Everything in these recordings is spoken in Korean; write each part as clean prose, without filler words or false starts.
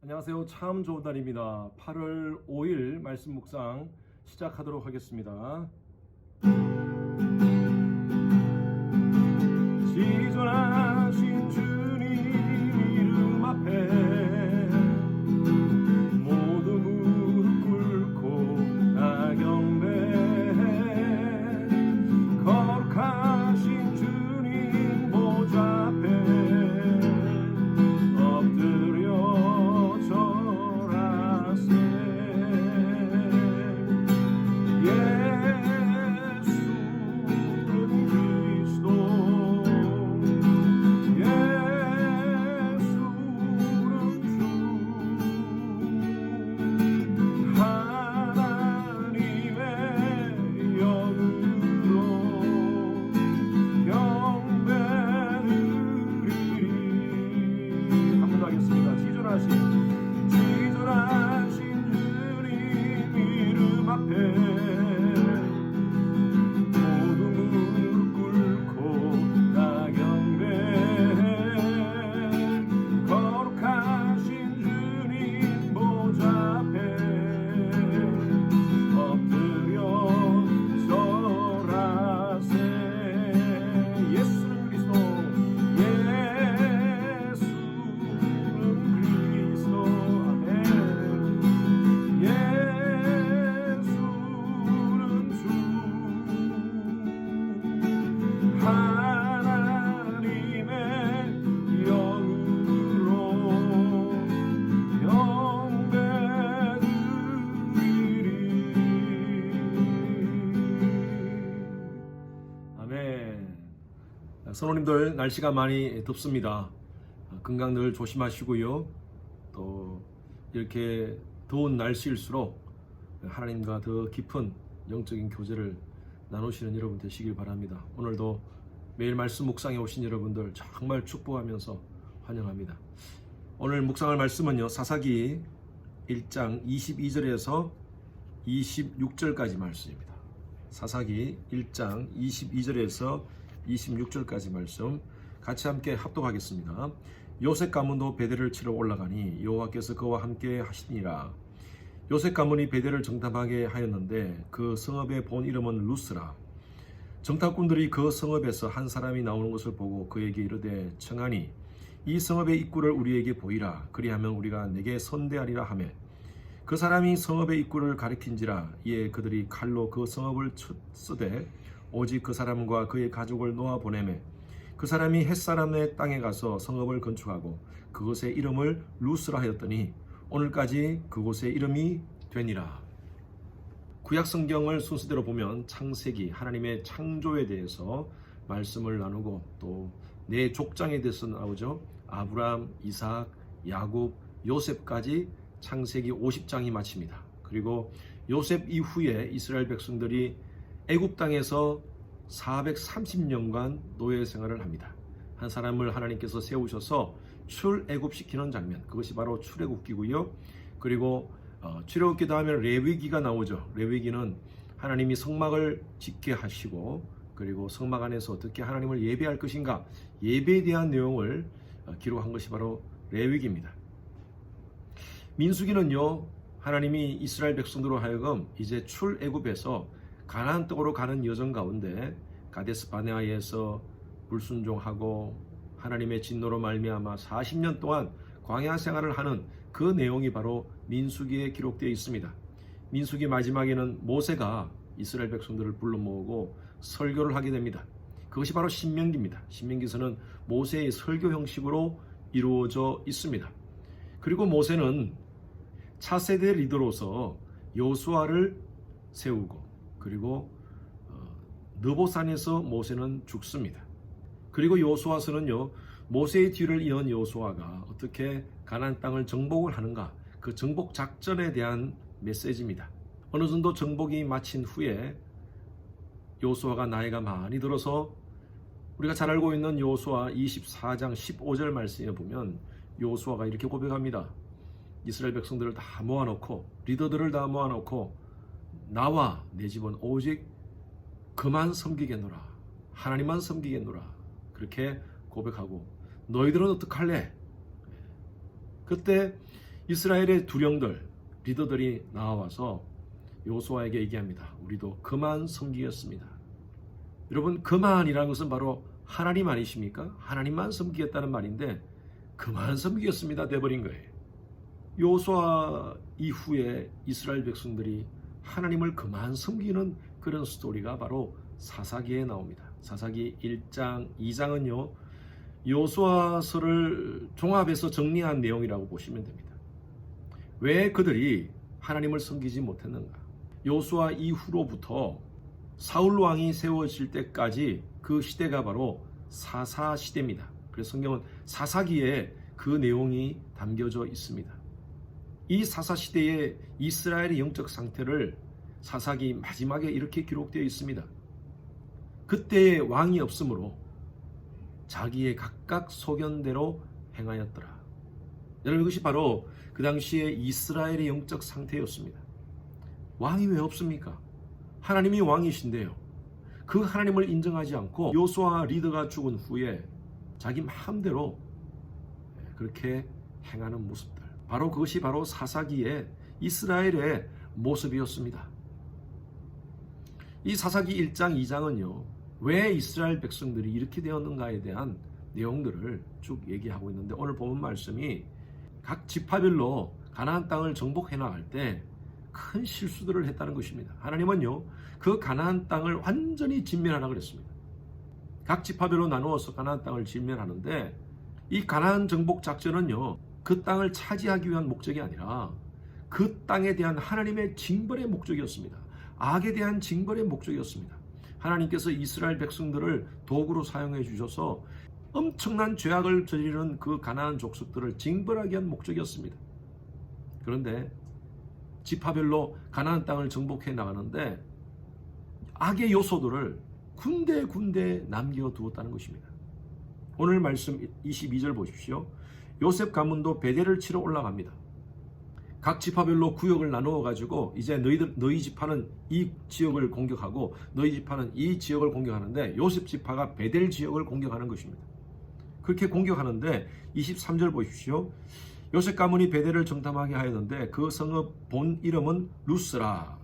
안녕하세요. 참 좋은 날입니다. 8월 5일 말씀 묵상 시작하도록 하겠습니다. 지존하신 주님 이름 앞에 모두 무릎 꿇고 다 경배해. 거룩하신 주님 보좌 앞에 엎드려 절하세. 예수는 그리스도, 예수는 주, 하나님의 영으로 경배드리리. 한 번 더 하겠습니다. 지존하신 주님 이름 앞에 모두 무릎 꿇고 다 경배해. 거룩하신 주님 보좌 앞에 엎드려 절하세. 예수는 그리스도, 예수는 그리스도. 아멘. 예수는 주, 하나님의 영으로 경배드리리. 아멘. 선호님들, 날씨가 많이 덥습니다. 건강 늘 조심하시고요. 또 이렇게 더운 날씨일수록 하나님과 더 깊은 영적인 교제를 나누시는 여러분 되시길 바랍니다. 오늘도 매일 말씀 묵상에 오신 여러분들 정말 축복하면서 환영합니다. 오늘 묵상할 말씀은요, 사사기 1장 22절에서 26절까지 말씀입니다. 사사기 1장 22절에서 26절까지 말씀 같이 함께 합독하겠습니다. 요셉 가문도 베델을 치러 올라가니 여호와께서 그와 함께 하시니라. 요셉 가문이 베델을 정탐하게 하였는데 그 성읍의 본 이름은 루스라. 정탐꾼들이 그 성읍에서 한 사람이 나오는 것을 보고 그에게 이르되 청하니 이 성읍의 입구를 우리에게 보이라. 그리하면 우리가 내게 선대하리라 하며 그 사람이 성읍의 입구를 가리킨지라. 이에 그들이 칼로 그 성읍을 쓰되 오직 그 사람과 그의 가족을 놓아 보내매 그 사람이 햇사람의 땅에 가서 성읍을 건축하고 그곳의 이름을 루스라 하였더니 오늘까지 그곳의 이름이 되니라. 구약 성경을 순서대로 보면 창세기, 하나님의 창조에 대해서 말씀을 나누고 또 네 족장에 대해서 나오죠. 아브람, 이삭, 야곱, 요셉까지 창세기 50장이 마칩니다. 그리고 요셉 이후에 이스라엘 백성들이 애굽 땅에서 430년간 노예 생활을 합니다. 한 사람을 하나님께서 세우셔서 출애굽시키는 장면, 그것이 바로 출애굽기고요. 그리고 출애굽기 다음에 레위기가 나오죠. 레위기는 하나님이 성막을 짓게 하시고 그리고 성막 안에서 어떻게 하나님을 예배할 것인가, 예배에 대한 내용을 기록한 것이 바로 레위기입니다. 민수기는요, 하나님이 이스라엘 백성들로 하여금 이제 출애굽에서 가나안 땅으로 가는 여정 가운데 가데스 바네아에서 불순종하고 하나님의 진노로 말미암아 40년 동안 광야 생활을 하는 그 내용이 바로 민수기에 기록되어 있습니다. 민수기 마지막에는 모세가 이스라엘 백성들을 불러 모으고 설교를 하게 됩니다. 그것이 바로 신명기입니다. 신명기서는 모세의 설교 형식으로 이루어져 있습니다. 그리고 모세는 차세대 리더로서 여호수아를 세우고 그리고 느보산에서 모세는 죽습니다. 그리고 여호수아서는요, 모세의 뒤를 이은 여호수아가 어떻게 가나안 땅을 정복을 하는가, 그 정복 작전에 대한 메시지입니다. 어느 정도 정복이 마친 후에 여호수아가 나이가 많이 들어서 우리가 잘 알고 있는 여호수아 24장 15절 말씀에 보면 여호수아가 이렇게 고백합니다. 이스라엘 백성들을 다 모아놓고 리더들을 다 모아놓고 나와 내 집은 오직 그만 섬기겠노라, 하나님만 섬기겠노라, 그렇게 고백하고 너희들은 어떡할래? 그때 이스라엘의 두령들, 리더들이 나와서 여호수아에게 얘기합니다. 우리도 그만 섬기겠습니다. 여러분, 그만이라는 것은 바로 하나님 아니십니까? 하나님만 섬기겠다는 말인데 그만 섬기겠습니다 돼버린 거예요. 여호수아 이후에 이스라엘 백성들이 하나님을 그만 섬기는 그런 스토리가 바로 사사기에 나옵니다. 사사기 1장, 2장은요 여호수아서를 종합해서 정리한 내용이라고 보시면 됩니다. 왜 그들이 하나님을 섬기지 못했는가? 여호수아 이후로부터 사울 왕이 세워질 때까지 그 시대가 바로 사사 시대입니다. 그래서 성경은 사사기에 그 내용이 담겨져 있습니다. 이 사사 시대의 이스라엘의 영적 상태를 사사기 마지막에 이렇게 기록되어 있습니다. 그때의 왕이 없으므로 자기의 각각 소견대로 행하였더라. 여러분, 이것이 바로 그 당시에 이스라엘의 영적 상태였습니다. 왕이 왜 없습니까? 하나님이 왕이신데요. 그 하나님을 인정하지 않고 여호수아 리더가 죽은 후에 자기 마음대로 그렇게 행하는 모습들, 바로 그것이 바로 사사기의 이스라엘의 모습이었습니다. 이 사사기 1장 2장은요 왜 이스라엘 백성들이 이렇게 되었는가에 대한 내용들을 쭉 얘기하고 있는데, 오늘 본문 말씀이 각 지파별로 가나안 땅을 정복해 나갈 때 큰 실수들을 했다는 것입니다. 하나님은요 그 가나안 땅을 완전히 진멸하라 그랬습니다. 각 지파별로 나누어서 가나안 땅을 진멸하는데, 이 가나안 정복 작전은요 그 땅을 차지하기 위한 목적이 아니라 그 땅에 대한 하나님의 징벌의 목적이었습니다. 악에 대한 징벌의 목적이었습니다. 하나님께서 이스라엘 백성들을 도구로 사용해 주셔서 엄청난 죄악을 저지르는 그 가나안 족속들을 징벌하기 위한 목적이었습니다. 그런데 지파별로 가나안 땅을 정복해 나가는데 악의 요소들을 군데군데 남겨두었다는 것입니다. 오늘 말씀 22절 보십시오. 요셉 가문도 베델을 치러 올라갑니다. 각 지파별로 구역을 나누어 가지고 이제 너희 지파는 이 지역을 공격하고 너희 지파는 이 지역을 공격하는데, 요셉 지파가 베델 지역을 공격하는 것입니다. 그렇게 공격하는데 23절 보십시오. 요셉 가문이 베델을 정탐하게 하였는데 그 성읍 본 이름은 루스라.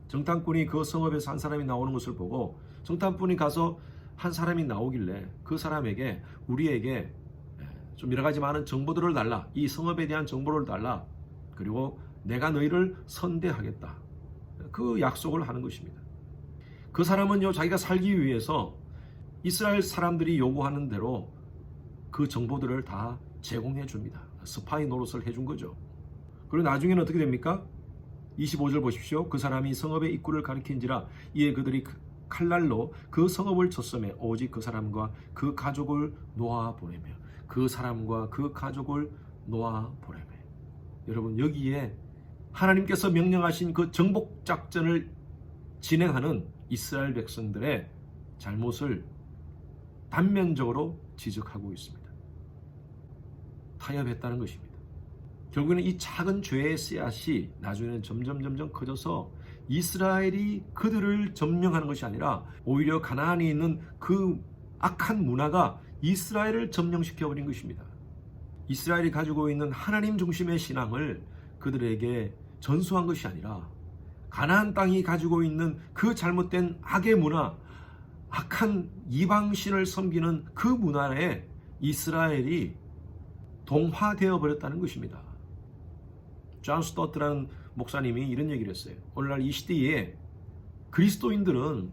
정탐꾼이 그 성읍에서 한 사람이 나오는 것을 보고 정탐꾼이 가서 한 사람이 나오길래 그 사람에게 우리에게 좀 여러 가지 많은 정보들을 달라, 이 성읍에 대한 정보를 달라, 그리고 내가 너희를 선대하겠다, 그 약속을 하는 것입니다. 그 사람은요 자기가 살기 위해서 이스라엘 사람들이 요구하는 대로 그 정보들을 다 제공해 줍니다. 스파이 노릇을 해준 거죠. 그리고 나중에는 어떻게 됩니까? 25절 보십시오. 그 사람이 성읍의 입구를 가리킨지라 이에 그들이 칼날로 그 성읍을 쳤음에 오직 그 사람과 그 가족을 놓아 보내며 그 사람과 그 가족을 놓아 보내며. 여러분, 여기에 하나님께서 명령하신 그 정복 작전을 진행하는 이스라엘 백성들의 잘못을 단면적으로 지적하고 있습니다. 타협했다는 것입니다. 결국에는 이 작은 죄의 씨앗이 나중에는 점점 커져서 이스라엘이 그들을 점령하는 것이 아니라 오히려 가나안에 있는 그 악한 문화가 이스라엘을 점령시켜버린 것입니다. 이스라엘이 가지고 있는 하나님 중심의 신앙을 그들에게 전수한 것이 아니라 가나안 땅이 가지고 있는 그 잘못된 악의 문화, 악한 이방신을 섬기는 그 문화에 이스라엘이 동화되어 버렸다는 것입니다. 존 스토트라는 목사님이 이런 얘기를 했어요. 오늘날 이 시대에 그리스도인들은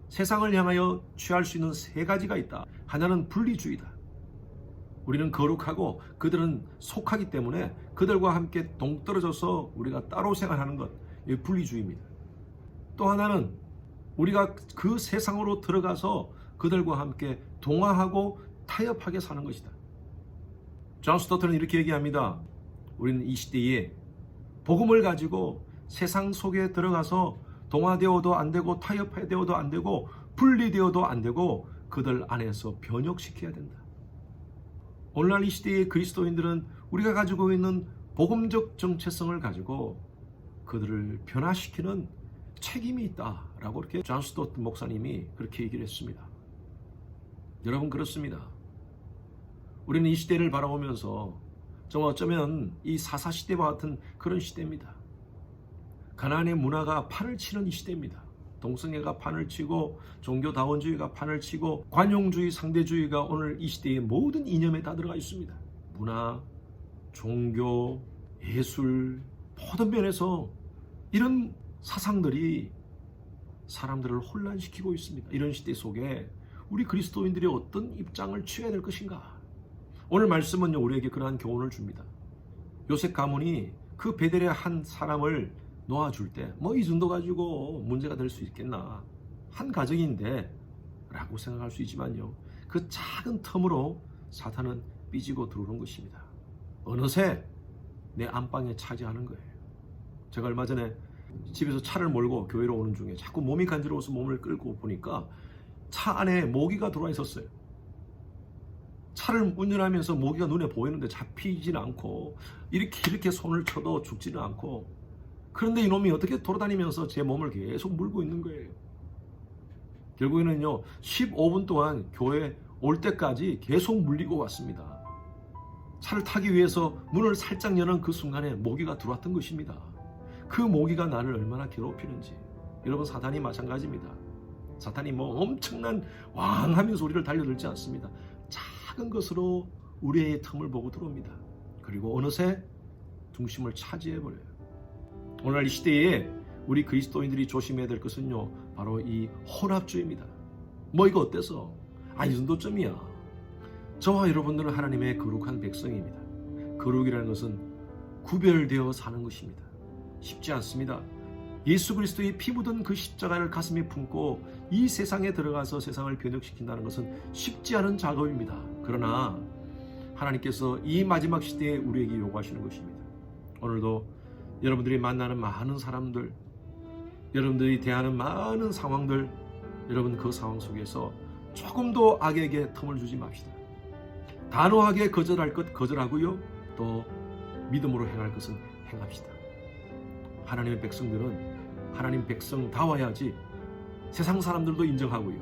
세상을 향하여 취할 수 있는 세 가지가 있다. 하나는 분리주의다. 우리는 거룩하고 그들은 속하기 때문에 그들과 함께 동떨어져서 우리가 따로 생활하는 것, 이 분리주의입니다. 또 하나는 우리가 그 세상으로 들어가서 그들과 함께 동화하고 타협하게 사는 것이다. 존 스토트는 이렇게 얘기합니다. 우리는 이 시대에 복음을 가지고 세상 속에 들어가서 동화되어도 안 되고 타협되어도 안 되고 분리되어도 안 되고 그들 안에서 변혁시켜야 된다. 오늘날 이 시대의 그리스도인들은 우리가 가지고 있는 복음적 정체성을 가지고 그들을 변화시키는 책임이 있다라고 이렇게 존 스토트 목사님이 그렇게 얘기를 했습니다. 여러분, 그렇습니다. 우리는 이 시대를 바라보면서 정말 어쩌면 이 사사시대와 같은 그런 시대입니다. 가나안의 문화가 판을 치는 이 시대입니다. 동성애가 판을 치고 종교다원주의가 판을 치고 관용주의, 상대주의가 오늘 이 시대의 모든 이념에 다 들어가 있습니다. 문화, 종교, 예술 모든 면에서 이런 사상들이 사람들을 혼란시키고 있습니다. 이런 시대 속에 우리 그리스도인들이 어떤 입장을 취해야 될 것인가? 오늘 말씀은 우리에게 그러한 교훈을 줍니다. 요셉 가문이 그 베델의 한 사람을 놓아줄 때 뭐 이 정도 가지고 문제가 될 수 있겠나, 한 가정인데 라고 생각할 수 있지만요, 그 작은 틈으로 사탄은 삐지고 들어오는 것입니다. 어느새 내 안방에 차지하는 거예요. 제가 얼마 전에 집에서 차를 몰고 교회로 오는 중에 자꾸 몸이 간지러워서 몸을 끌고 보니까 차 안에 모기가 들어와 있었어요. 차를 운전하면서 모기가 눈에 보이는데 잡히지는 않고 이렇게 손을 쳐도 죽지는 않고, 그런데 이놈이 어떻게 돌아다니면서 제 몸을 계속 물고 있는 거예요. 결국에는요 15분 동안 교회 올 때까지 계속 물리고 왔습니다. 차를 타기 위해서 문을 살짝 여는 그 순간에 모기가 들어왔던 것입니다. 그 모기가 나를 얼마나 괴롭히는지. 여러분, 사탄이 마찬가지입니다. 사탄이 뭐 엄청난 왕하면 소리를 달려들지 않습니다. 작은 것으로 우리의 틈을 보고 들어옵니다. 그리고 어느새 중심을 차지해버려요. 오늘날 이 시대에 우리 그리스도인들이 조심해야 될 것은요, 바로 이 혼합주의입니다. 뭐 이거 어때서? 이 정도쯤이야. 저와 여러분들은 하나님의 거룩한 백성입니다. 거룩이라는 것은 구별되어 사는 것입니다. 쉽지 않습니다. 예수 그리스도의 피 묻은 그 십자가를 가슴에 품고 이 세상에 들어가서 세상을 변혁시킨다는 것은 쉽지 않은 작업입니다. 그러나 하나님께서 이 마지막 시대에 우리에게 요구하시는 것입니다. 오늘도 여러분들이 만나는 많은 사람들, 여러분들이 대하는 많은 상황들, 여러분 그 상황 속에서 조금도 악에게 틈을 주지 맙시다. 단호하게 거절할 것 거절하고요, 또 믿음으로 행할 것은 행합시다. 하나님의 백성들은 하나님 백성다워야지 세상 사람들도 인정하고요,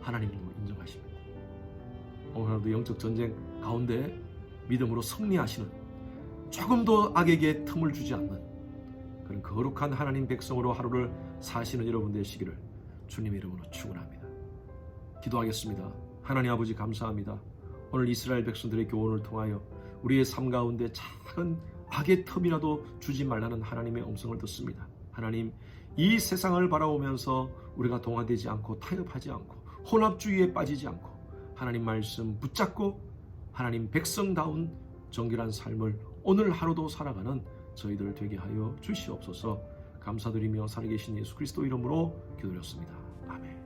하나님도 인정하십니다. 오늘도 영적 전쟁 가운데 믿음으로 승리하시는, 조금도 악에게 틈을 주지 않는 그런 거룩한 하나님 백성으로 하루를 사시는 여러분 되시기를 주님의 이름으로 축원합니다. 기도하겠습니다. 하나님 아버지, 감사합니다. 오늘 이스라엘 백성들의 교훈을 통하여 우리의 삶 가운데 작은 악의 틈이라도 주지 말라는 하나님의 음성을 듣습니다. 하나님, 이 세상을 바라보면서 우리가 동화되지 않고 타협하지 않고 혼합주의에 빠지지 않고 하나님 말씀 붙잡고 하나님 백성다운 정결한 삶을 오늘 하루도 살아가는 저희들 되게 하여 주시옵소서. 감사드리며 살아계신 예수 그리스도 이름으로 기도드렸습니다. 아멘.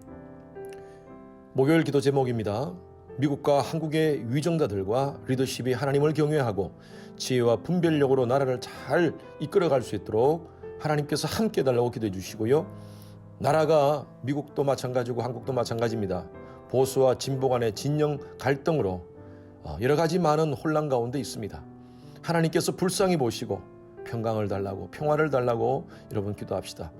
목요일 기도 제목입니다. 미국과 한국의 위정자들과 리더십이 하나님을 경외하고 지혜와 분별력으로 나라를 잘 이끌어갈 수 있도록 하나님께서 함께 달라고 기도해 주시고요. 나라가 미국도 마찬가지고 한국도 마찬가지입니다. 보수와 진보 간의 진영 갈등으로 여러 가지 많은 혼란 가운데 있습니다. 하나님께서 불쌍히 보시고 평강을 달라고, 평화를 달라고 여러분 기도합시다.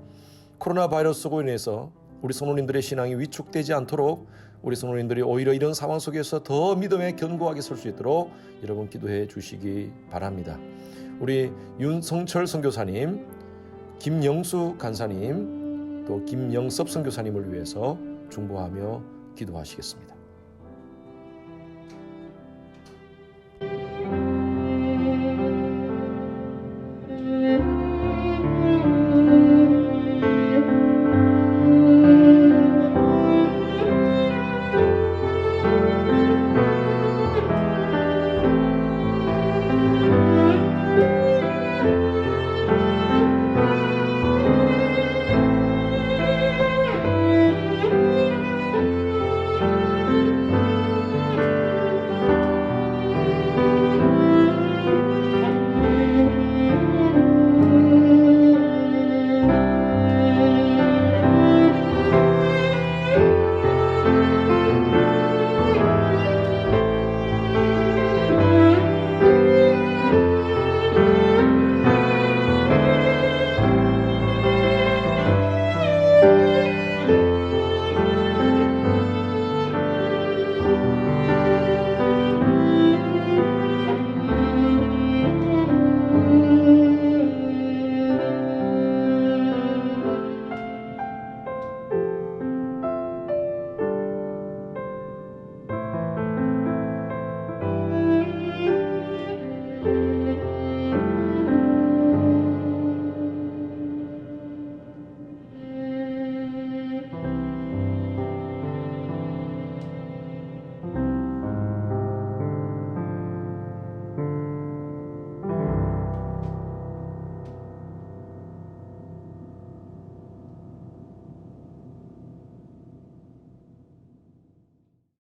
코로나 바이러스로 인해서 우리 성도님들의 신앙이 위축되지 않도록, 우리 성도님들이 오히려 이런 상황 속에서 더 믿음에 견고하게 설 수 있도록 여러분 기도해 주시기 바랍니다. 우리 윤성철 선교사님, 김영수 간사님, 또 김영섭 선교사님을 위해서 중보하며 기도하시겠습니다.